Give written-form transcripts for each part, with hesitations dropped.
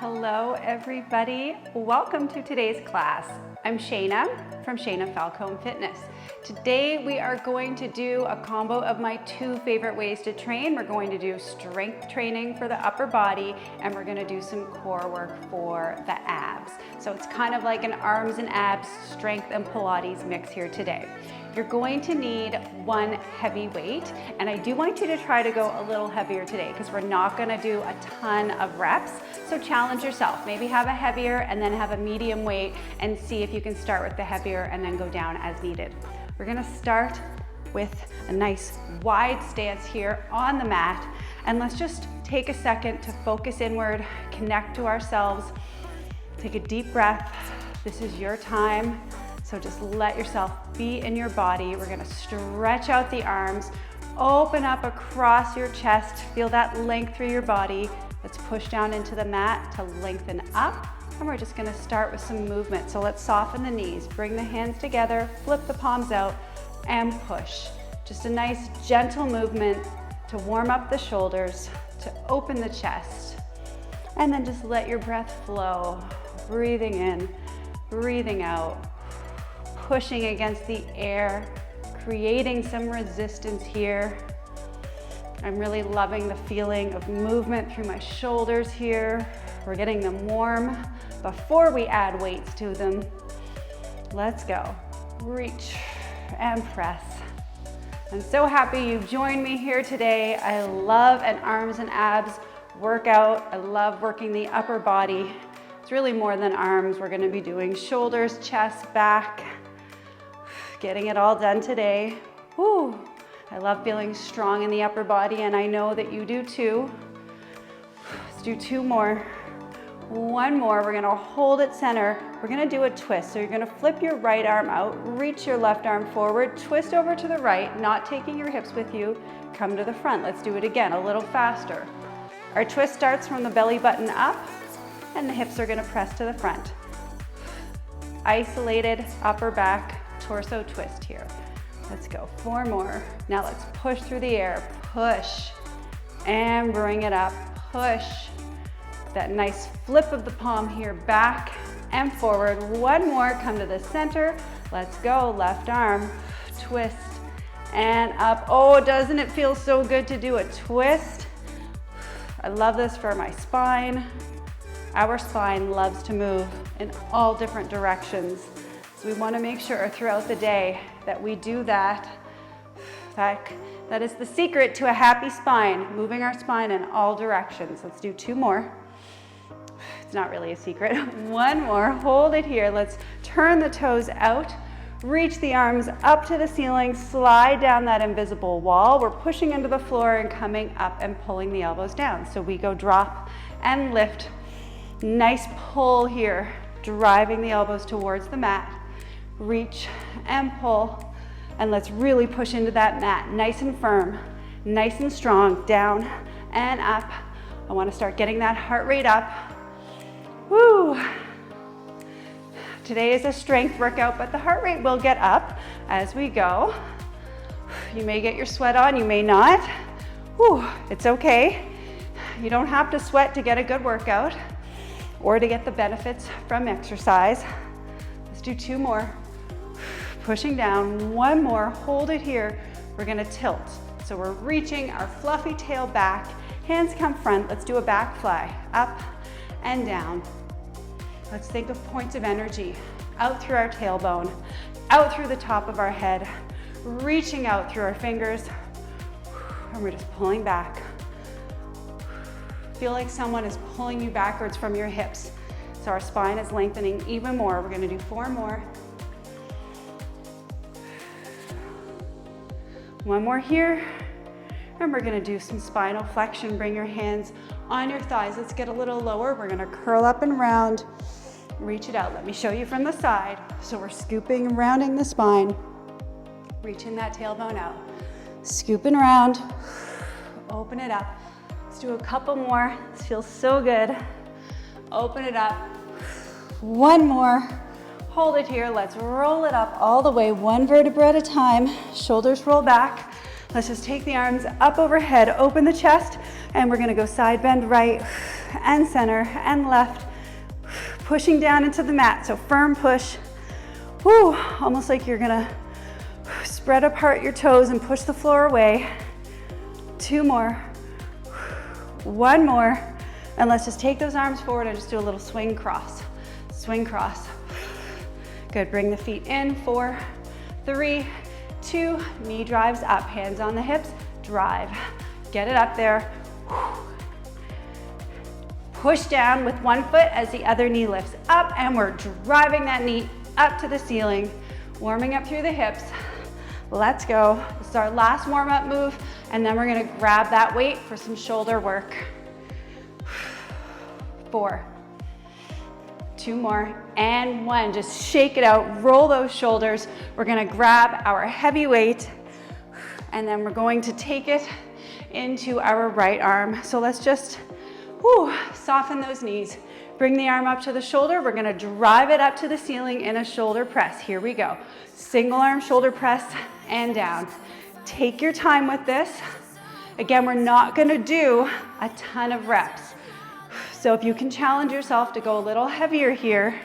Hello everybody, welcome to today's class. I'm Shaina from Shaina Falcone Fitness. Today we are going to do a combo of my two favorite ways to train. We're going to do strength training for the upper body and we're going to do some core work for the abs. So it's kind of like an arms and abs strength and Pilates mix here today. You're going to need one heavy weight, and I do want you to try to go a little heavier today because we're not going to do a ton of reps. So challenge yourself. Maybe have a heavier and then have a medium weight and see if you can start with the heavier and then go down as needed. We're going to start with a nice wide stance here on the mat, and let's just take a second to focus inward, connect to ourselves, take a deep breath. This is your time. So just let yourself be in your body. We're gonna stretch out the arms, open up across your chest, feel that length through your body. Let's push down into the mat to lengthen up. And we're just gonna start with some movement. So let's soften the knees, bring the hands together, flip the palms out, and push. Just a nice gentle movement to warm up the shoulders, to open the chest. And then just let your breath flow, breathing in, breathing out. Pushing against the air, creating some resistance here. I'm really loving the feeling of movement through my shoulders here. We're getting them warm before we add weights to them. Let's go. Reach and press. I'm so happy you've joined me here today. I love an arms and abs workout. I love working the upper body. It's really more than arms. We're gonna be doing shoulders, chest, back. Getting it all done today. Whew. I love feeling strong in the upper body, and I know that you do too. Let's do two more. One more. We're gonna hold it center. We're gonna do a twist. So you're gonna flip your right arm out, reach your left arm forward, twist over to the right, not taking your hips with you. Come to the front. Let's do it again, a little faster. Our twist starts from the belly button up, and the hips are gonna press to the front. Isolated upper back torso twist here. Let's go, four more. Now let's push through the air, push, and bring it up, push. That nice flip of the palm here, back and forward. One more, come to the center. Let's go, left arm, twist, and up. Oh, doesn't it feel so good to do a twist? I love this for my spine. Our spine loves to move in all different directions. We want to make sure throughout the day that we do that. That is the secret to a happy spine, moving our spine in all directions. Let's do two more. It's not really a secret. One more, hold it here. Let's turn the toes out, reach the arms up to the ceiling, slide down that invisible wall. We're pushing into the floor and coming up and pulling the elbows down. So we go drop and lift. Nice pull here, driving the elbows towards the mat. Reach and pull, and let's really push into that mat, nice and firm, nice and strong, down and up. I want to start getting that heart rate up. Woo! Today is a strength workout, but the heart rate will get up as we go. You may get your sweat on, you may not. Woo, it's okay. You don't have to sweat to get a good workout or to get the benefits from exercise. Let's do two more. Pushing down, one more, hold it here. We're gonna tilt. So we're reaching our fluffy tail back, hands come front. Let's do a back fly, up and down. Let's think of points of energy, out through our tailbone, out through the top of our head, reaching out through our fingers, and we're just pulling back. Feel like someone is pulling you backwards from your hips. So our spine is lengthening even more. We're gonna do four more. One more here, and we're gonna do some spinal flexion. Bring your hands on your thighs. Let's get a little lower. We're gonna curl up and round, reach it out. Let me show you from the side. So we're scooping and rounding the spine, reaching that tailbone out. Scoop and round, open it up. Let's do a couple more. This feels so good. Open it up. One more. Hold it here. Let's roll it up all the way, one vertebra at a time. Shoulders roll back. Let's just take the arms up overhead, open the chest, and we're gonna go side bend right and center and left. Pushing down into the mat, so firm push. Woo, almost like you're gonna spread apart your toes and push the floor away. 2 more. 1 more. And let's just take those arms forward and just do a little swing cross. Swing cross. Good, bring the feet in. 4, 3, 2, knee drives up, hands on the hips, drive. Get it up there. Push down with one foot as the other knee lifts up, and we're driving that knee up to the ceiling, warming up through the hips. Let's go. This is our last warm-up move, and then we're gonna grab that weight for some shoulder work. 4, 2 more, and 1. Just shake it out, roll those shoulders. We're gonna grab our heavy weight, and then we're going to take it into our right arm. So let's just soften those knees. Bring the arm up to the shoulder. We're gonna drive it up to the ceiling in a shoulder press. Here we go. Single arm shoulder press and down. Take your time with this. Again, we're not gonna do a ton of reps. So if you can challenge yourself to go a little heavier here,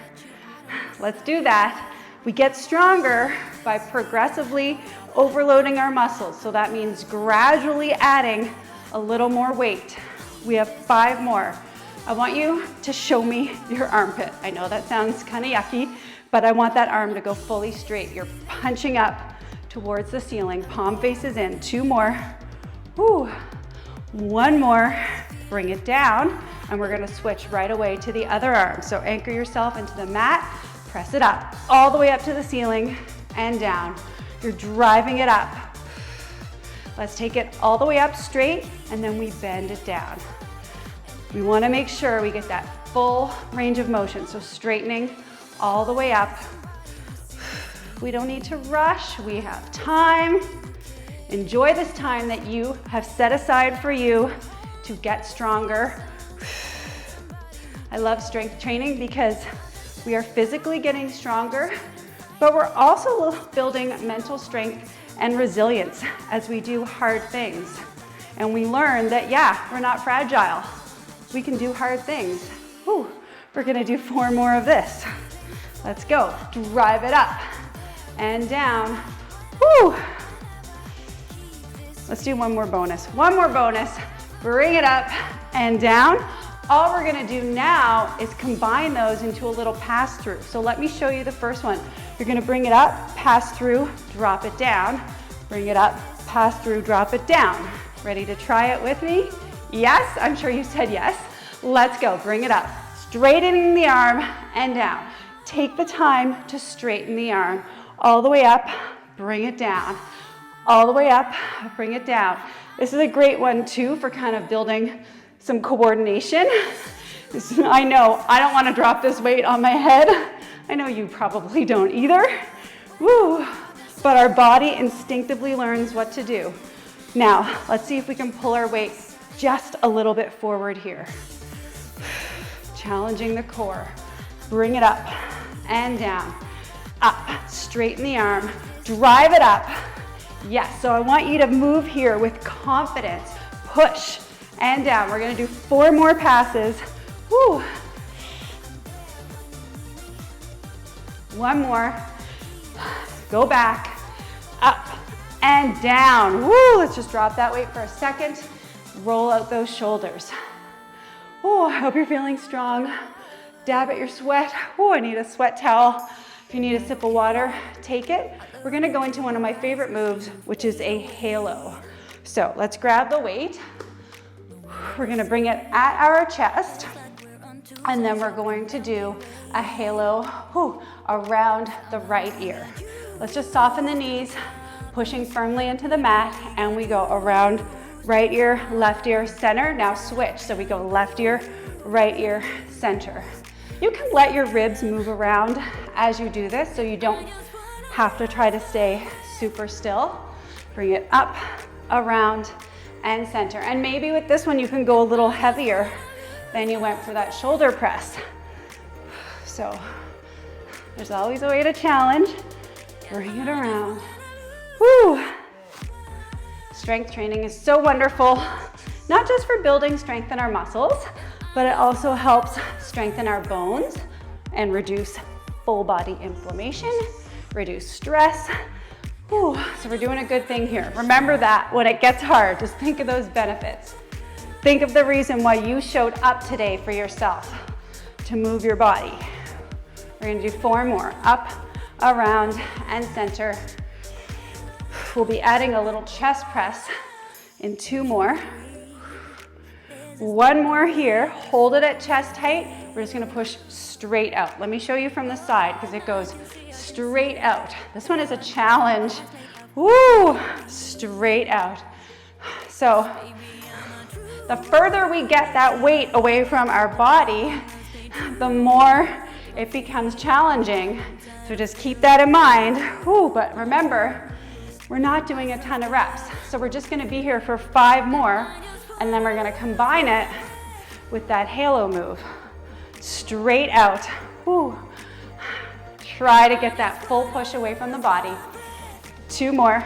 let's do that. We get stronger by progressively overloading our muscles. So that means gradually adding a little more weight. We have 5 more. I want you to show me your armpit. I know that sounds kind of yucky, but I want that arm to go fully straight. You're punching up towards the ceiling. Palm faces in. 2 more. 1 more. Bring it down, and we're gonna switch right away to the other arm. So anchor yourself into the mat, press it up, all the way up to the ceiling and down. You're driving it up. Let's take it all the way up straight, and then we bend it down. We wanna make sure we get that full range of motion, so straightening all the way up. We don't need to rush, we have time. Enjoy this time that you have set aside for you to get stronger. I love strength training because we are physically getting stronger, but we're also building mental strength and resilience as we do hard things. And we learn that, yeah, we're not fragile. We can do hard things. We're gonna do 4 more of this. Let's go. Drive it up and down. Let's do 1 more bonus. 1 more bonus. Bring it up and down. All we're gonna do now is combine those into a little pass through. So let me show you the first one. You're gonna bring it up, pass through, drop it down. Bring it up, pass through, drop it down. Ready to try it with me? Yes, I'm sure you said yes. Let's go, bring it up. Straightening the arm and down. Take the time to straighten the arm. All the way up, bring it down. All the way up, bring it down. This is a great one too for kind of building some coordination. I know, I don't wanna drop this weight on my head. I know you probably don't either. But our body instinctively learns what to do. Now, let's see if we can pull our weight just a little bit forward here. Challenging the core. Bring it up and down. Up, straighten the arm, drive it up. Yes, so I want you to move here with confidence. Push and down. We're gonna do 4 more passes. 1 more. Go back, up and down. Let's just drop that weight for a second. Roll out those shoulders. I hope you're feeling strong. Dab at your sweat. I need a sweat towel. If you need a sip of water, take it. We're gonna go into one of my favorite moves, which is a halo. So let's grab the weight. We're gonna bring it at our chest, and then we're going to do a halo around the right ear. Let's just soften the knees, pushing firmly into the mat, and we go around right ear, left ear, center. Now switch, so we go left ear, right ear, center. You can let your ribs move around as you do this, so you don't have to try to stay super still. Bring it up, around, and center. And maybe with this one, you can go a little heavier than you went for that shoulder press. So there's always a way to challenge. Bring it around. Strength training is so wonderful, not just for building strength in our muscles, but it also helps strengthen our bones and reduce full body inflammation, reduce stress. Whew, so we're doing a good thing here. Remember that when it gets hard, just think of those benefits. Think of the reason why you showed up today for yourself, to move your body. We're gonna do 4 more, up, around, and center. We'll be adding a little chest press in 2 more. 1 more here, hold it at chest height. We're just gonna push straight out. Let me show you from the side because it goes straight out. This one is a challenge. Woo, straight out. So the further we get that weight away from our body, the more it becomes challenging. So just keep that in mind. Woo, but remember, we're not doing a ton of reps. So we're just gonna be here for 5 more, and then we're gonna combine it with that halo move. Straight out. Woo. Try to get that full push away from the body. 2 more.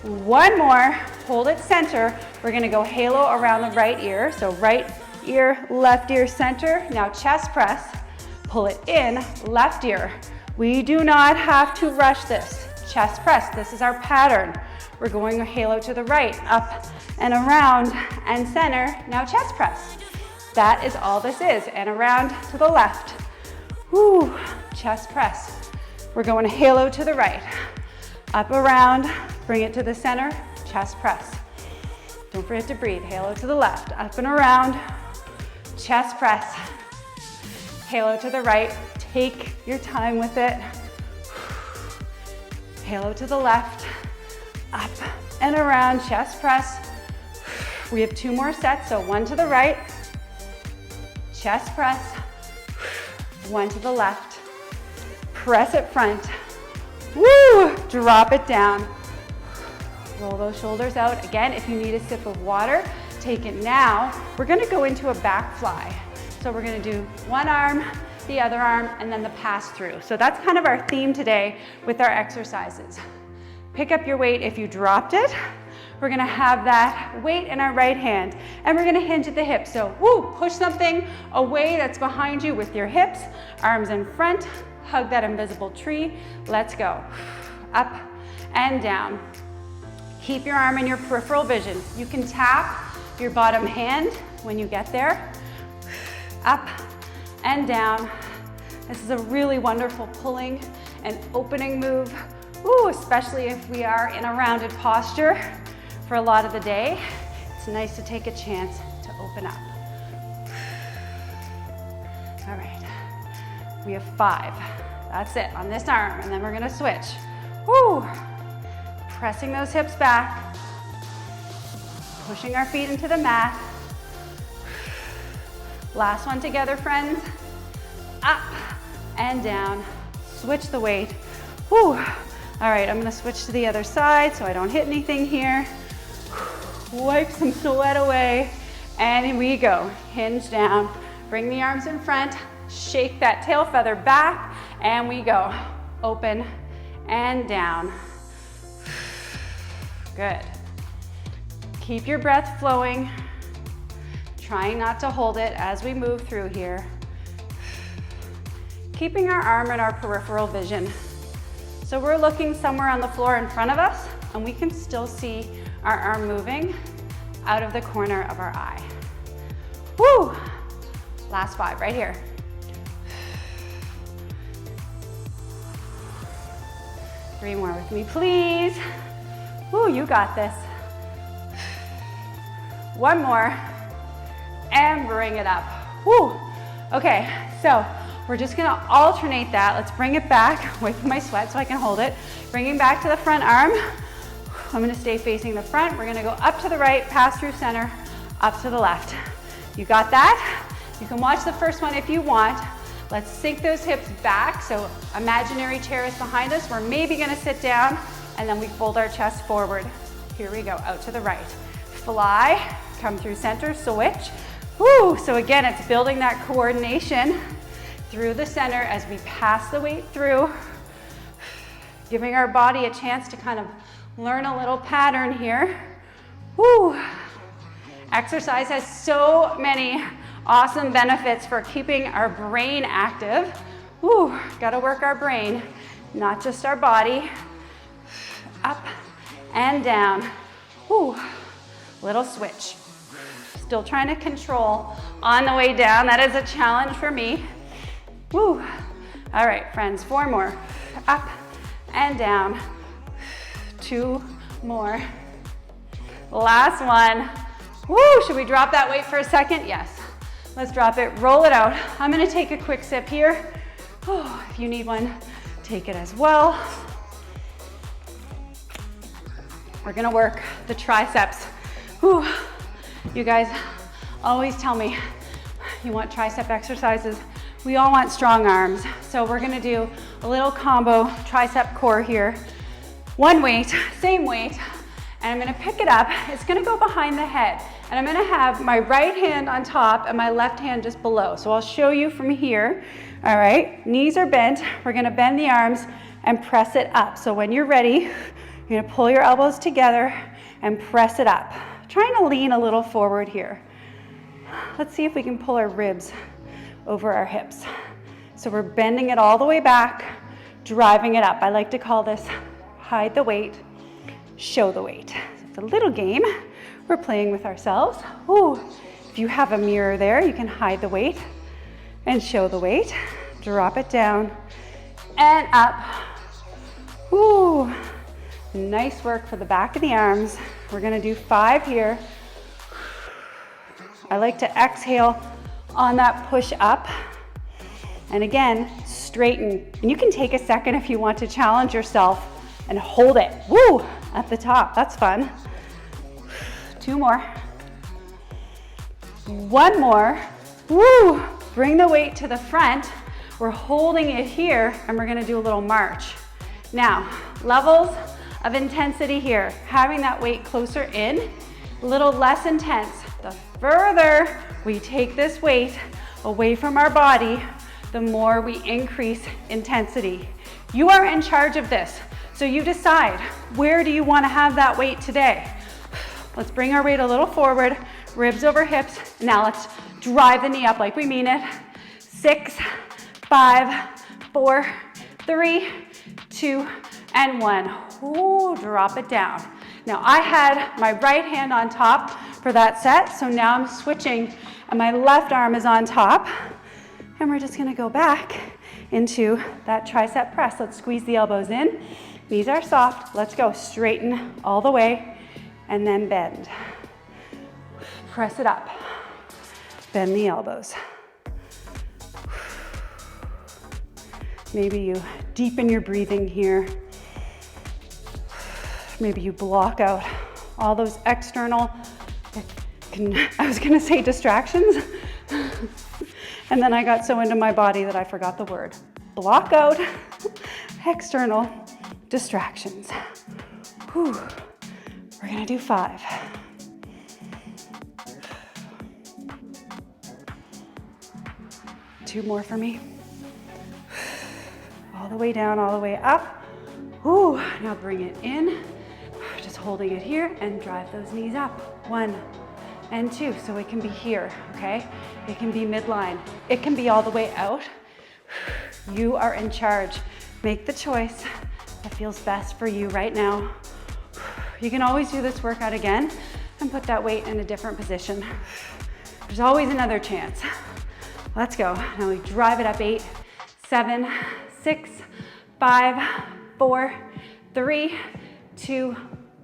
1 more. Hold it center. We're gonna go halo around the right ear. So right ear, left ear, center. Now chest press. Pull it in, left ear. We do not have to rush this. Chest press. This is our pattern. We're going a halo to the right, up and around and center. Now chest press. That is all this is. And around to the left. Woo, chest press. We're going a halo to the right. Up, around, bring it to the center, chest press. Don't forget to breathe. Halo to the left, up and around, chest press. Halo to the right, take your time with it. Halo to the left, up and around, chest press. We have 2 more sets, so 1 to the right, chest press, 1 to the left, press it front, woo, drop it down, roll those shoulders out. Again, if you need a sip of water, take it now. We're gonna go into a back fly. So we're gonna do 1 arm, the other arm, and then the pass through. So that's kind of our theme today with our exercises. Pick up your weight if you dropped it. We're gonna have that weight in our right hand, and we're gonna hinge at the hips. So, woo, push something away that's behind you with your hips, arms in front, hug that invisible tree. Let's go. Up and down. Keep your arm in your peripheral vision. You can tap your bottom hand when you get there. Up and down. This is a really wonderful pulling and opening move. Ooh, especially if we are in a rounded posture for a lot of the day. It's nice to take a chance to open up. All right, we have 5. That's it on this arm, and then we're gonna switch. Woo! Pressing those hips back, pushing our feet into the mat. Last one together, friends. Up and down. Switch the weight. Woo! All right, I'm gonna switch to the other side so I don't hit anything here. Wipe some sweat away, and here we go. Hinge down, bring the arms in front, shake that tail feather back, and we go. Open and down. Good. Keep your breath flowing. Trying not to hold it as we move through here. Keeping our arm in our peripheral vision. So we're looking somewhere on the floor in front of us, and we can still see our arm moving out of the corner of our eye. Woo! Last 5 right here. Three more with me, please. Woo, you got this. 1 more, and bring it up. Woo! Okay, so we're just gonna alternate that. Let's bring it back, wipe my sweat so I can hold it. Bringing back to the front arm. I'm gonna stay facing the front. We're gonna go up to the right, pass through center, up to the left. You got that? You can watch the first one if you want. Let's sink those hips back. So imaginary chair is behind us. We're maybe gonna sit down, and then we fold our chest forward. Here we go, out to the right. Fly, come through center, switch. Woo, so again, it's building that coordination through the center as we pass the weight through, giving our body a chance to kind of learn a little pattern here. Woo. Exercise has so many Awesome benefits for keeping our brain active. Woo, gotta work our brain, not just our body. Up and down. Woo, little switch. Still trying to control on the way down. That is a challenge for me. Woo. All right, friends, 4 more. Up and down. 2 more. Last one. Woo, should we drop that weight for a second? Yes. Let's drop it, roll it out. I'm gonna take a quick sip here. Oh, if you need one, take it as well. We're gonna work the triceps. Whew. You guys always tell me you want tricep exercises. We all want strong arms. So we're gonna do a little combo tricep core here. One weight, same weight, and I'm gonna pick it up. It's gonna go behind the head. And I'm gonna have my right hand on top and my left hand just below. So I'll show you from here. All right, knees are bent. We're gonna bend the arms and press it up. So when you're ready, you're gonna pull your elbows together and press it up. Trying to lean a little forward here. Let's see if we can pull our ribs over our hips. So we're bending it all the way back, driving it up. I like to call this hide the weight, show the weight. It's a little game we're playing with ourselves. Ooh, if you have a mirror there, you can hide the weight and show the weight. Drop it down and up. Ooh, nice work for the back of the arms. We're gonna do 5 here. I like to exhale on that push up. And again, straighten. And you can take a second if you want to challenge yourself and hold it. Woo, at the top, that's fun. 2 more. 1 more. Woo, bring the weight to the front. We're holding it here and we're gonna do a little march. Now, levels of intensity here. Having that weight closer in, a little less intense. The further we take this weight away from our body, the more we increase intensity. You are in charge of this. So you decide, where do you want to have that weight today? Let's bring our weight a little forward, ribs over hips. Now let's drive the knee up like we mean it. 6, 5, 4, 3, 2, and 1. Ooh, drop it down. Now I had my right hand on top for that set, so now I'm switching and my left arm is on top. And we're just gonna go back into that tricep press. Let's squeeze the elbows in. Knees are soft. Let's go. Straighten all the way and then bend. Press it up. Bend the elbows. Maybe you deepen your breathing here. Maybe you block out all those external, I was gonna say distractions, and then I got so into my body that I forgot the word. Block out external distractions. Whew. We're gonna do 5. Two more for me. All the way down, all the way up. Whew. Now bring it in. Just holding it here and drive those knees up. 1 and 2, so it can be here, okay? It can be midline. It can be all the way out. You are in charge. Make the choice that feels best for you right now. You can always do this workout again and put that weight in a different position. There's always another chance. Let's go. Now we drive it up. 8, 7, 6, 5, 4, 3, 2,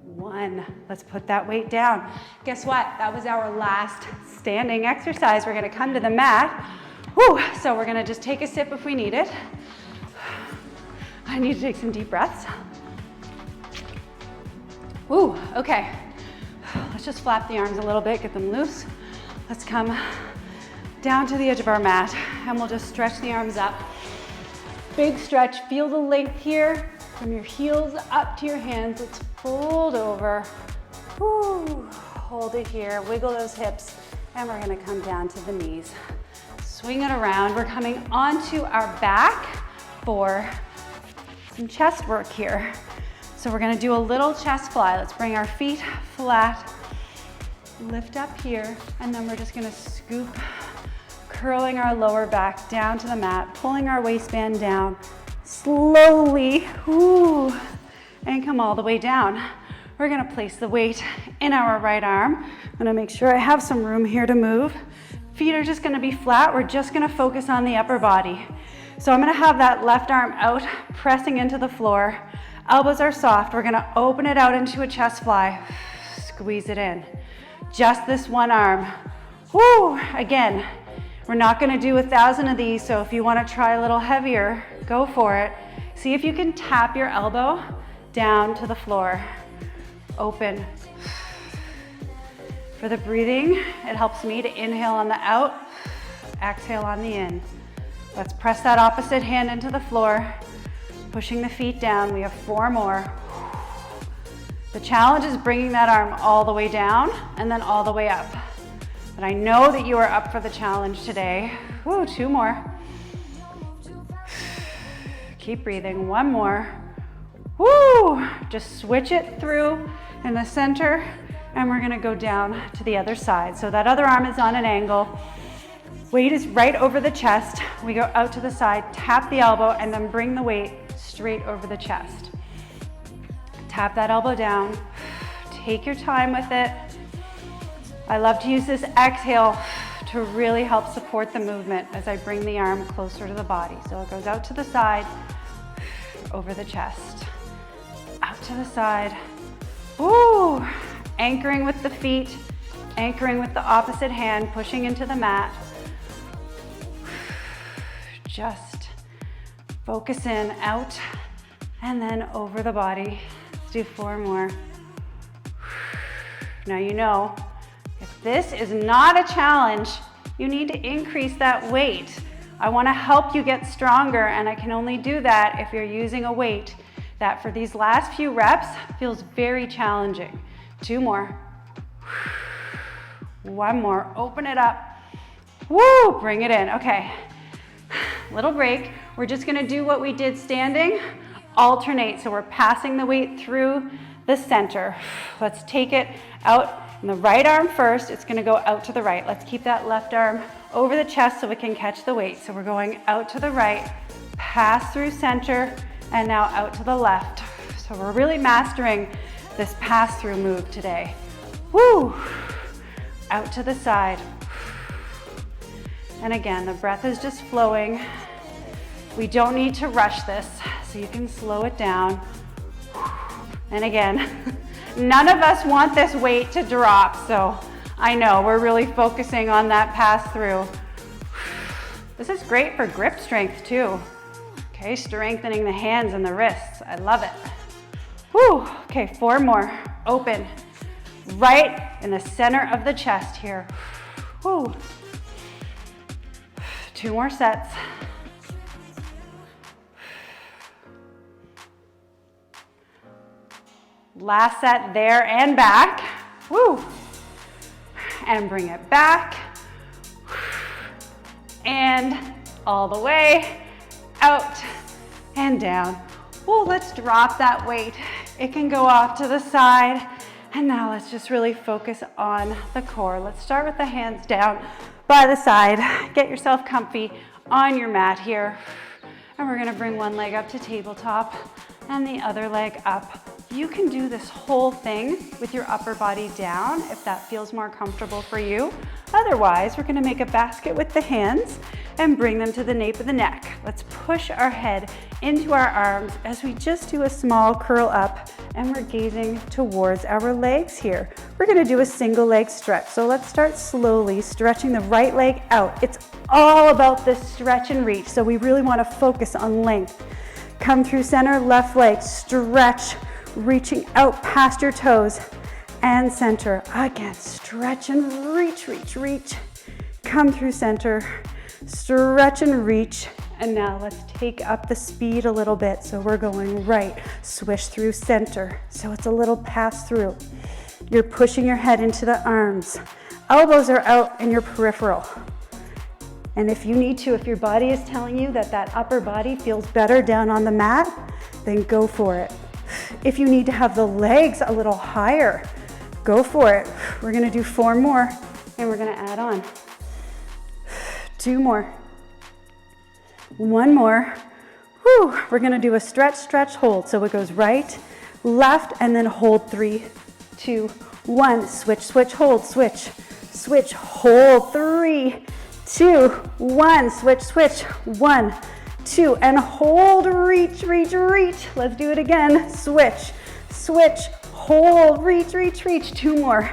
1. Let's put that weight down. Guess what? That was our last standing exercise. We're gonna come to the mat. Whew. So we're gonna just take a sip if we need it. I need to take some deep breaths. Woo, okay. Let's just flap the arms a little bit, get them loose. Let's come down to the edge of our mat and we'll just stretch the arms up. Big stretch, feel the length here from your heels up to your hands. Let's fold over. Woo. Hold it here, wiggle those hips, and we're gonna come down to the knees. Swing it around. We're coming onto our back for some chest work here. So we're gonna do a little chest fly. Let's bring our feet flat, lift up here, and then we're just gonna scoop curling our lower back down to the mat, pulling our waistband down slowly, ooh, and come all the way down. We're gonna place the weight in our right arm. I'm gonna make sure I have some room here to move. Feet are just gonna be flat. We're just gonna focus on the upper body. So I'm gonna have that left arm out, pressing into the floor. Elbows are soft. We're gonna open it out into a chest fly. Squeeze it in. Just this one arm. Woo! Again, we're not gonna do 1,000 of these, so if you wanna try a little heavier, go for it. See if you can tap your elbow down to the floor. Open. For the breathing, it helps me to inhale on the out, exhale on the in. Let's press that opposite hand into the floor, pushing the feet down. We have 4 more. The challenge is bringing that arm all the way down and then all the way up. But I know that you are up for the challenge today. Woo, 2 more. Keep breathing, 1 more. Woo! Just switch it through in the center, and we're gonna go down to the other side. So that other arm is on an angle. Weight is right over the chest. We go out to the side, tap the elbow, and then bring the weight straight over the chest. Tap that elbow down. Take your time with it. I love to use this exhale to really help support the movement as I bring the arm closer to the body. So it goes out to the side, over the chest, out to the side. Ooh, anchoring with the feet, anchoring with the opposite hand, pushing into the mat. Just focus in, out, and then over the body. Let's do 4 more. Now you know, if this is not a challenge, you need to increase that weight. I want to help you get stronger, and I can only do that if you're using a weight that for these last few reps feels very challenging. 2 more. 1 more. Open it up. Woo! Bring it in. Okay. Little break. We're just going to do what we did standing. Alternate. So we're passing the weight through the center. Let's take it out in the right arm first. It's going to go out to the right. Let's keep that left arm over the chest so we can catch the weight. So we're going out to the right, pass through center, and now out to the left. So we're really mastering this pass-through move today. Woo! Out to the side. And again, the breath is just flowing. We don't need to rush this, so you can slow it down. And again, none of us want this weight to drop, so I know we're really focusing on that pass-through. This is great for grip strength too. Okay, strengthening the hands and the wrists. I love it. Whew. Okay, 4 more. Open. Right in the center of the chest here. Whew. 2 more sets. Last set there and back. Woo. And bring it back. And all the way. Out and down. Well, let's drop that weight. It can go off to the side. And now let's just really focus on the core. Let's start with the hands down by the side. Get yourself comfy on your mat here. And we're gonna bring one leg up to tabletop and the other leg up. You can do this whole thing with your upper body down if that feels more comfortable for you. Otherwise, we're gonna make a basket with the hands and bring them to the nape of the neck. Let's push our head into our arms as we just do a small curl up, and we're gazing towards our legs here. We're gonna do a single leg stretch. So let's start slowly stretching the right leg out. It's all about this stretch and reach. So we really wanna focus on length. Come through center, left leg, stretch, reaching out past your toes and center. Again, stretch and reach, reach, reach. Come through center, stretch and reach. And now let's take up the speed a little bit. So we're going right, swish through center. So it's a little pass through. You're pushing your head into the arms. Elbows are out in your peripheral. And if you need to, if your body is telling you that that upper body feels better down on the mat, then go for it. If you need to have the legs a little higher, go for it. We're gonna do 4 more and we're gonna add on. 2 more. 1 more. Whew. We're gonna do a stretch, stretch, hold. So it goes right, left, and then hold. 3, 2, 1. Switch, switch, hold, switch, switch, hold. 3, 2, 1. Switch, switch. 1, 2, and hold. Reach, reach, reach. Let's do it again. Switch, switch, hold, reach, reach, reach. 2 more.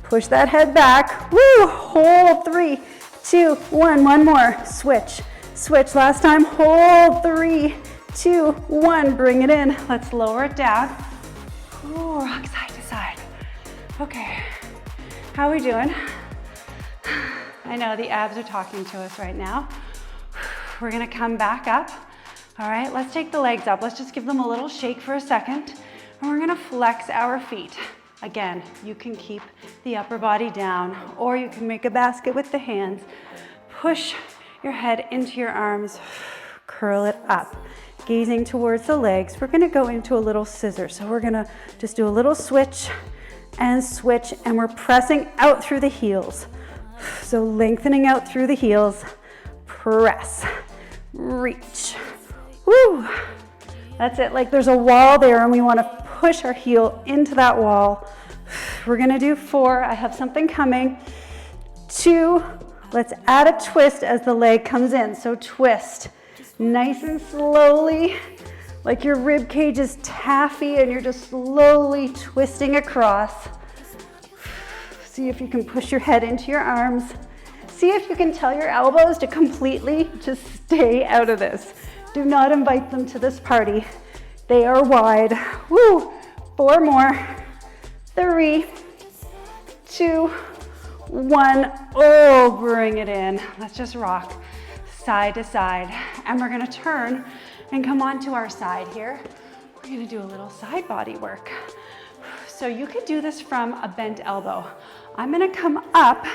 Push that head back. Woo! Hold. 3, 2, 1. 1 more. Switch, switch. Last time. Hold. 3, 2, 1. Bring it in. Let's lower it down. Ooh, rock side to side. Okay. How are we doing? I know the abs are talking to us right now. We're gonna come back up. All right, let's take the legs up. Let's just give them a little shake for a second. And we're gonna flex our feet. Again, you can keep the upper body down, or you can make a basket with the hands. Push your head into your arms, curl it up, gazing towards the legs. We're gonna go into a little scissor. So we're gonna just do a little switch, and we're pressing out through the heels. So lengthening out through the heels, press, reach. Woo! That's it, like there's a wall there and we wanna push our heel into that wall. We're gonna do 4, I have something coming. 2, let's add a twist as the leg comes in. So twist, nice and slowly, like your rib cage is taffy and you're just slowly twisting across. See if you can push your head into your arms. See if you can tell your elbows to completely just stay out of this. Do not invite them to this party. They are wide. Woo! 4 more. 3, 2, 1. Oh, bring it in. Let's just rock side to side. And we're gonna turn and come onto our side here. We're gonna do a little side body work. So you could do this from a bent elbow. I'm gonna come up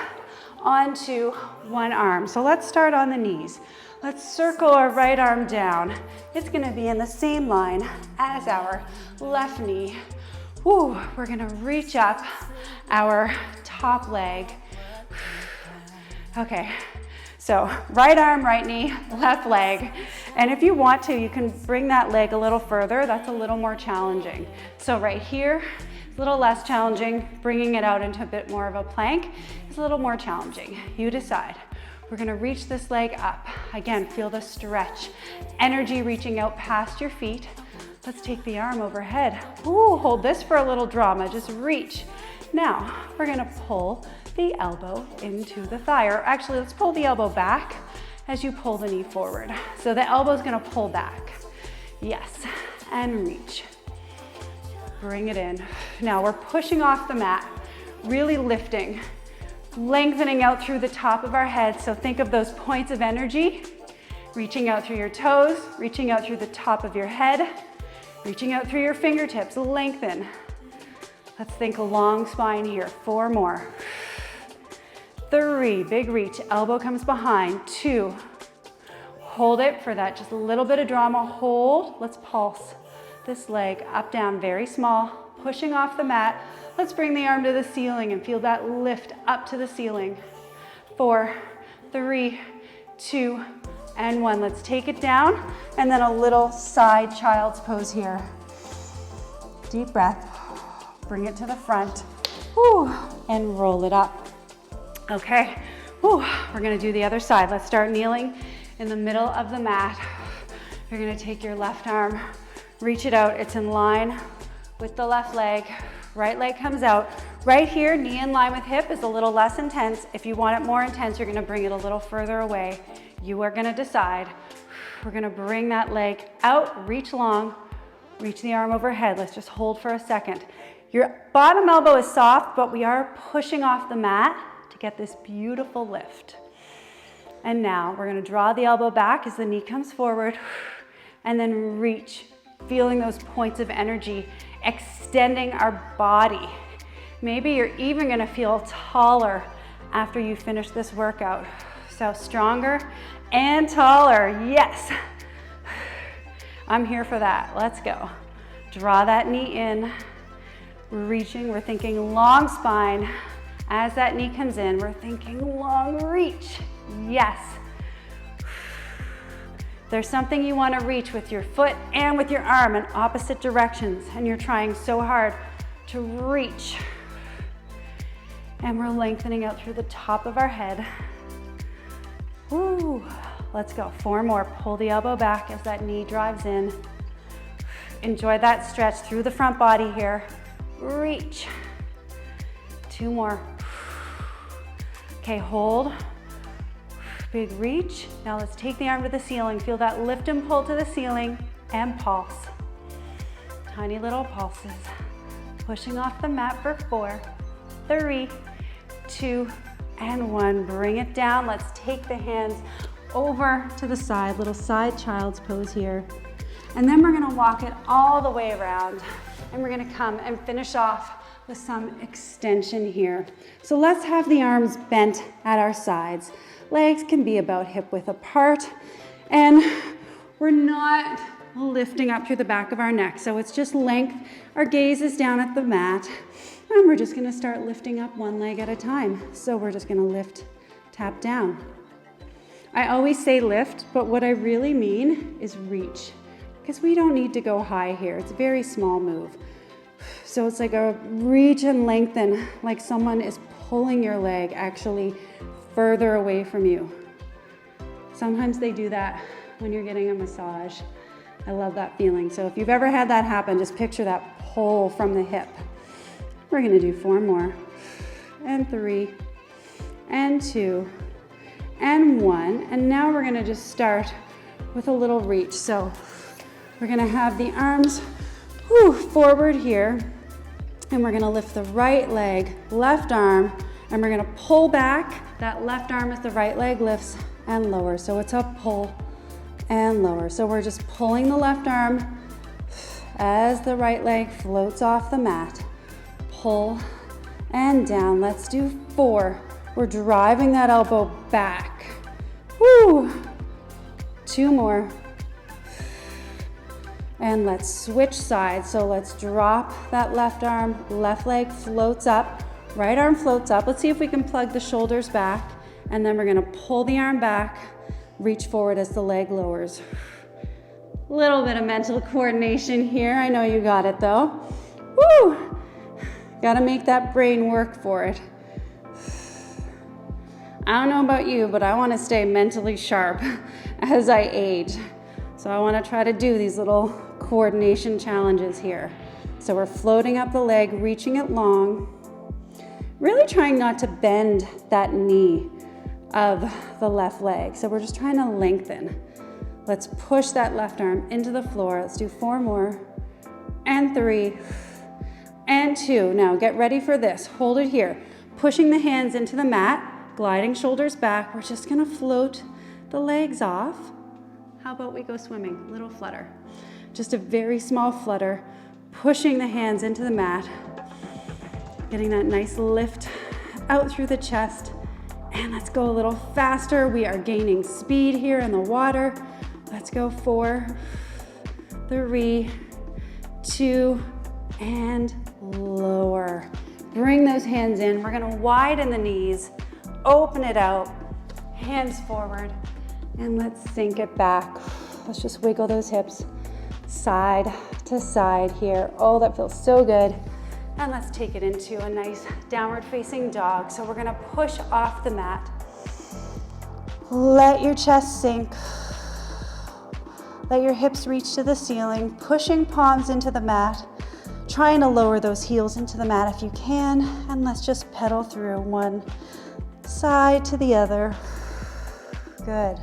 onto one arm. So let's start on the knees. Let's circle our right arm down. It's gonna be in the same line as our left knee. Woo, we're gonna reach up our top leg. Okay, so right arm, right knee, left leg. And if you want to, you can bring that leg a little further. That's a little more challenging. So right here, a little less challenging. Bringing it out into a bit more of a plank is a little more challenging. You decide. We're gonna reach this leg up. Again, feel the stretch. Energy reaching out past your feet. Let's take the arm overhead. Ooh, hold this for a little drama, just reach. Now, we're gonna pull the elbow into the thigh, or actually let's pull the elbow back as you pull the knee forward. So the elbow's gonna pull back. Yes, and reach. Bring it in. Now we're pushing off the mat, really lifting. Lengthening out through the top of our head. So think of those points of energy, reaching out through your toes, reaching out through the top of your head, reaching out through your fingertips, lengthen. Let's think a long spine here. 4 more. 3, big reach, elbow comes behind. 2, hold it for that, just a little bit of drama. Hold, let's pulse this leg up, down, very small, pushing off the mat. Let's bring the arm to the ceiling and feel that lift up to the ceiling. 4, 3, 2, and 1. Let's take it down and then a little side child's pose here. Deep breath. Bring it to the front. Whew, and roll it up. Okay, whew, we're gonna do the other side. Let's start kneeling in the middle of the mat. You're gonna take your left arm, reach it out. It's in line with the left leg. Right leg comes out. Right here, knee in line with hip is a little less intense. If you want it more intense, you're gonna bring it a little further away. You are gonna decide. We're gonna bring that leg out, reach long, reach the arm overhead. Let's just hold for a second. Your bottom elbow is soft, but we are pushing off the mat to get this beautiful lift. And now we're gonna draw the elbow back as the knee comes forward, and then reach, feeling those points of energy, extending our body. Maybe you're even gonna feel taller after you finish this workout. So stronger and taller, yes. I'm here for that, let's go. Draw that knee in, reaching, we're thinking long spine. As that knee comes in, we're thinking long reach, yes. There's something you want to reach with your foot and with your arm in opposite directions, and you're trying so hard to reach. And we're lengthening out through the top of our head. Woo. Let's go. 4 more. Pull the elbow back as that knee drives in. Enjoy that stretch through the front body here. Reach. 2 more. Okay, hold. Big reach. Now let's take the arm to the ceiling. Feel that lift and pull to the ceiling and pulse. Tiny little pulses. Pushing off the mat for 4, 3, 2, and 1. Bring it down. Let's take the hands over to the side, little side child's pose here. And then we're gonna walk it all the way around, and we're gonna come and finish off with some extension here. So let's have the arms bent at our sides. Legs can be about hip width apart, and we're not lifting up through the back of our neck. So it's just length. Our gaze is down at the mat, and we're just gonna start lifting up one leg at a time. So we're just gonna lift, tap down. I always say lift, but what I really mean is reach, because we don't need to go high here. It's a very small move. So it's like a reach and lengthen, like someone is pulling your leg actually further away from you. Sometimes they do that when you're getting a massage. I love that feeling. So if you've ever had that happen, just picture that pull from the hip. We're gonna do 4 more, and 3, and 2, and 1. And now we're gonna just start with a little reach. So we're gonna have the arms forward here, and we're gonna lift the right leg, left arm, and we're gonna pull back that left arm as the right leg lifts and lower. So it's a pull and lower. So we're just pulling the left arm as the right leg floats off the mat. Pull and down. Let's do 4. We're driving that elbow back. Woo! 2 more. And let's switch sides. So let's drop that left arm, left leg floats up, right arm floats up. Let's see if we can plug the shoulders back. And then we're gonna pull the arm back, reach forward as the leg lowers. Little bit of mental coordination here. I know you got it though. Woo! Gotta make that brain work for it. I don't know about you, but I wanna stay mentally sharp as I age. So I wanna try to do these little coordination challenges here. So we're floating up the leg, reaching it long, really trying not to bend that knee of the left leg. So we're just trying to lengthen. Let's push that left arm into the floor. Let's do 4 more, and 3, and 2. Now get ready for this. Hold it here. Pushing the hands into the mat, gliding shoulders back. We're just gonna float the legs off. How about we go swimming? Little flutter. Just a very small flutter. Pushing the hands into the mat. Getting that nice lift out through the chest. And let's go a little faster. We are gaining speed here in the water. Let's go 4, 3, 2, and lower. Bring those hands in. We're gonna widen the knees, open it out, hands forward, and let's sink it back. Let's just wiggle those hips side to side here. Oh, that feels so good. And let's take it into a nice downward facing dog. So we're gonna push off the mat. Let your chest sink. Let your hips reach to the ceiling, pushing palms into the mat, trying to lower those heels into the mat if you can, and let's just pedal through one side to the other. Good.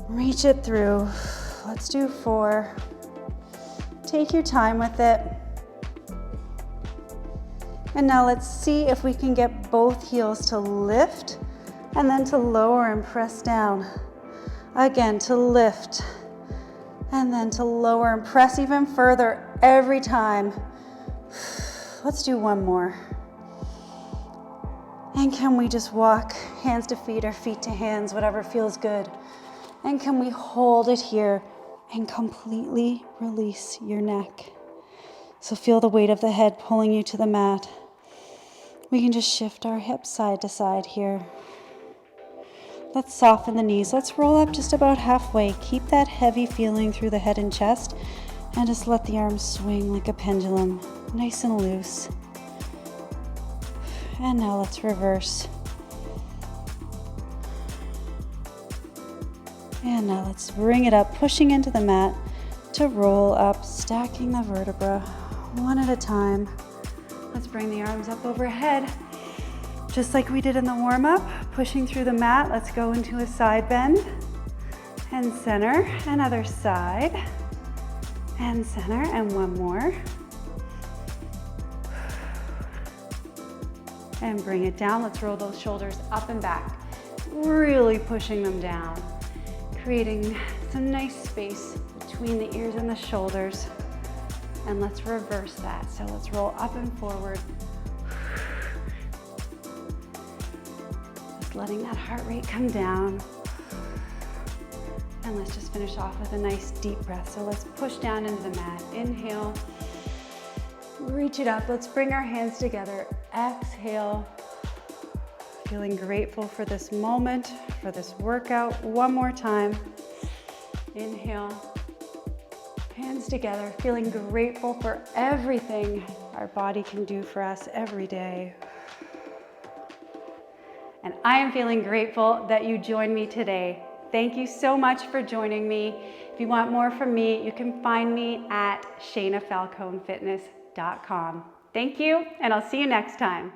Reach it through. Let's do 4. Take your time with it. And now let's see if we can get both heels to lift and then to lower and press down. Again, to lift and then to lower and press even further every time. Let's do 1 more. And can we just walk hands to feet or feet to hands, whatever feels good. And can we hold it here and completely release your neck? So feel the weight of the head pulling you to the mat. We can just shift our hips side to side here. Let's soften the knees. Let's roll up just about halfway. Keep that heavy feeling through the head and chest, and just let the arms swing like a pendulum, nice and loose. And now let's reverse. And now let's bring it up, pushing into the mat to roll up, stacking the vertebra one at a time. Let's bring the arms up overhead, just like we did in the warm-up, pushing through the mat. Let's go into a side bend and center, and other side and center, and one more. And bring it down. Let's roll those shoulders up and back, really pushing them down, creating some nice space between the ears and the shoulders. And let's reverse that. So let's roll up and forward. Just letting that heart rate come down. And let's just finish off with a nice deep breath. So let's push down into the mat. Inhale, reach it up. Let's bring our hands together. Exhale. Feeling grateful for this moment, for this workout. One more time. Inhale, hands together, feeling grateful for everything our body can do for us every day. And I am feeling grateful that you joined me today. Thank you so much for joining me. If you want more from me, you can find me at ShainaFalconeFitness.com. Thank you, and I'll see you next time.